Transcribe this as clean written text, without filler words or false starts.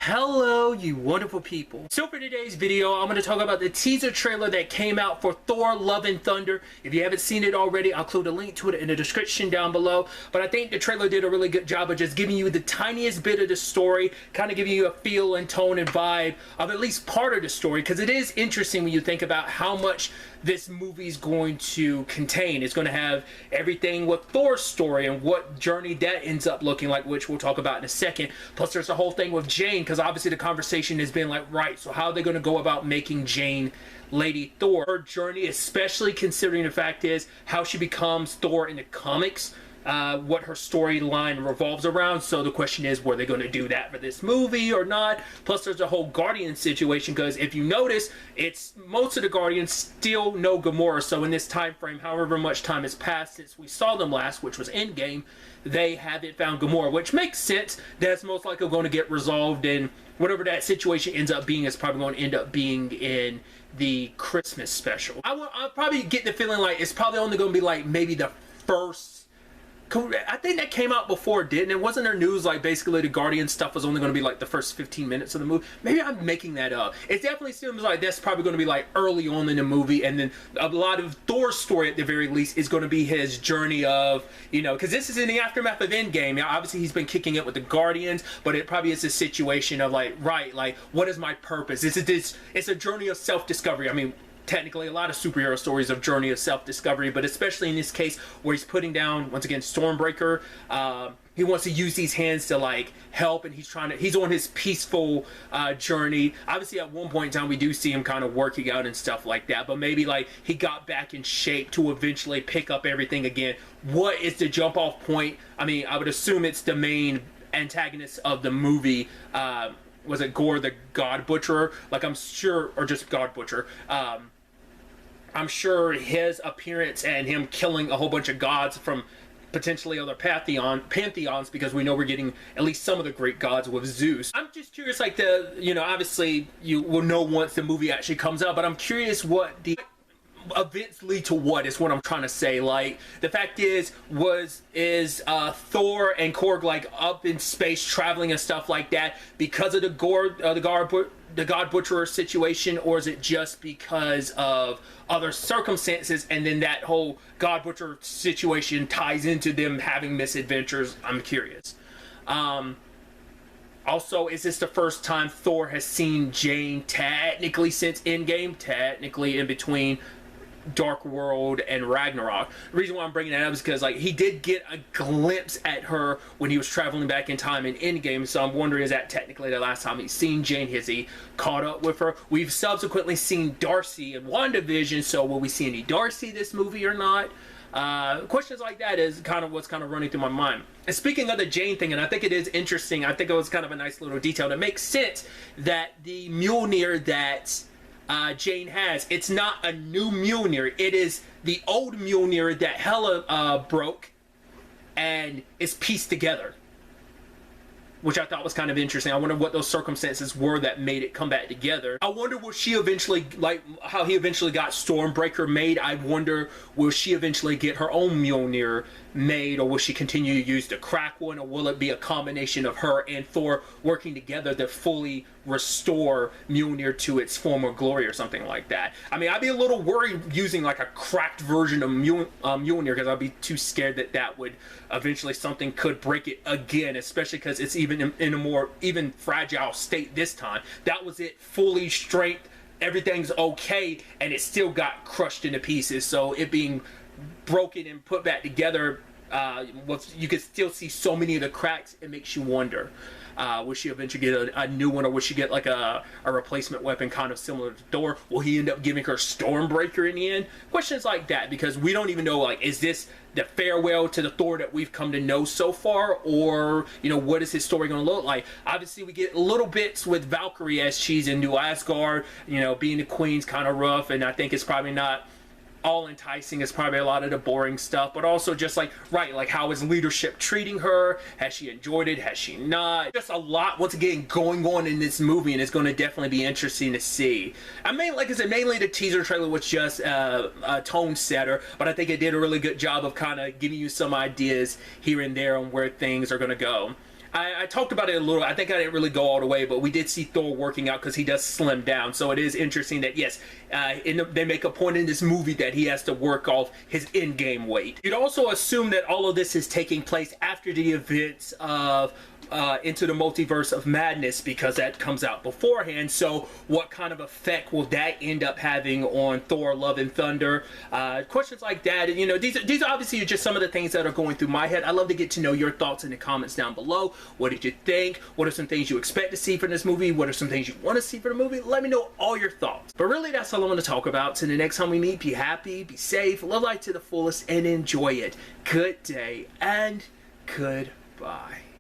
Hello, you wonderful people. So for today's video, I'm going to talk about the teaser trailer that came out for Thor Love and Thunder. If you haven't seen it already, I'll include a link to it in the description down below. But I think the trailer did a really good job of just giving you the tiniest bit of the story, kind of giving you a feel and tone and vibe of at least part of the story, because it is interesting when you think about how much this movie is going to contain. It's going to have everything with Thor's story and what journey that ends up looking like, which we'll talk about in a second. Plus there's the whole thing with Jane, because obviously the conversation has been like, right, so how are they going to go about making Jane Lady Thor? Her journey, especially considering the fact is how she becomes Thor in the comics, what her storyline revolves around. So the question is, were they going to do that for this movie or not? Plus there's a whole Guardian situation, because if you notice, it's most of the Guardians still know Gamora. So in this time frame, however much time has passed since we saw them last, which was Endgame, they haven't found Gamora, which makes sense. That's most likely going to get resolved, and whatever that situation ends up being is probably going to end up being in the Christmas special. I'll probably get the feeling like it's probably only going to be like maybe the first. I think that came out before, didn't it? Wasn't there news like basically the Guardian stuff was only going to be like the first 15 minutes of the movie? Maybe I'm making that up. It definitely seems like that's probably going to be like early on in the movie, and then a lot of Thor's story at the very least is going to be his journey of, you know, because this is in the aftermath of Endgame. Now, obviously he's been kicking it with the Guardians, but it probably is a situation of like, right, like what is my purpose? It's a journey of self-discovery. I mean, technically a lot of superhero stories of journey of self-discovery, but especially in this case where he's putting down, once again, Stormbreaker. He wants to use these hands to like help, and he's on his peaceful journey. Obviously at one point in time we do see him kind of working out and stuff like that, but maybe like he got back in shape to eventually pick up everything again. What is the jump off point? I mean, I would assume it's the main antagonist of the movie. Was it Gore the God Butcherer? Like, I'm sure, or just God Butcher. I'm sure his appearance and him killing a whole bunch of gods from potentially other pantheons, because we know we're getting at least some of the Greek gods with Zeus. I'm just curious, like obviously you will know once the movie actually comes out, but I'm curious what the events lead to. What is what I'm trying to say. Like, the fact is Thor and Korg like up in space traveling and stuff like that because of the God Butcherer situation, or is it just because of other circumstances, and then that whole God Butcherer situation ties into them having misadventures? I'm curious. Also, is this the first time Thor has seen Jane technically since Endgame? Technically in between Dark World and Ragnarok. The reason why I'm bringing that up is because like he did get a glimpse at her when he was traveling back in time in Endgame, so I'm wondering, is that technically the last time he's seen Jane? Has he caught up with her? We've subsequently seen Darcy in WandaVision, so will we see any Darcy this movie or not? Questions like that is kind of what's kind of running through my mind. And speaking of the Jane thing, and I think it is interesting, I think it was kind of a nice little detail that makes sense that the Mjolnir that Jane has, it's not a new Mjolnir. It is the old Mjolnir that Hela broke and is pieced together, which I thought was kind of interesting. I wonder what those circumstances were that made it come back together. I wonder, will she eventually, like how he eventually got Stormbreaker made, I wonder, will she eventually get her own Mjolnir made, or will she continue to use the crack one, or will it be a combination of her and Thor working together to fully restore Mjolnir to its former glory or something like that? I mean, I'd be a little worried using like a cracked version of Mjolnir, because I'd be too scared that would eventually something could break it again, especially because it's even in a more even fragile state this time. That was it, fully strength, everything's okay, and it still got crushed into pieces. So it being broken and put back together, you could still see so many of the cracks. It makes you wonder, will she eventually get a new one, or will she get like a replacement weapon kind of similar to Thor? Will he end up giving her Stormbreaker in the end? Questions like that, because we don't even know, like, is this the farewell to the Thor that we've come to know so far, or, you know, what is his story going to look like? Obviously we get little bits with Valkyrie as she's in New Asgard, you know, being the queen's kind of rough, and I think it's probably not all enticing. It's probably a lot of the boring stuff, but also just like, right, like how is leadership treating her? Has she enjoyed it? Has she not? Just a lot, once again, going on in this movie, and it's going to definitely be interesting to see. I mean, like I said, mainly the teaser trailer was just a tone setter, but I think it did a really good job of kind of giving you some ideas here and there on where things are going to go. I talked about it a little. I think I didn't really go all the way, but we did see Thor working out because he does slim down. So it is interesting that, yes, they make a point in this movie that he has to work off his in-game weight. You'd also assume that all of this is taking place after the events of Into the Multiverse of Madness, because that comes out beforehand. So what kind of effect will that end up having on Thor Love and Thunder? Questions like that. And, you know, these obviously are just some of the things that are going through my head. I'd love to get to know your thoughts in the comments down below. What did you think? What are some things you expect to see from this movie? What are some things you want to see from the movie? Let me know all your thoughts. But really, that's all I want to talk about. So the next time we meet, be happy, be safe, live life to the fullest, and enjoy it. Good day and goodbye.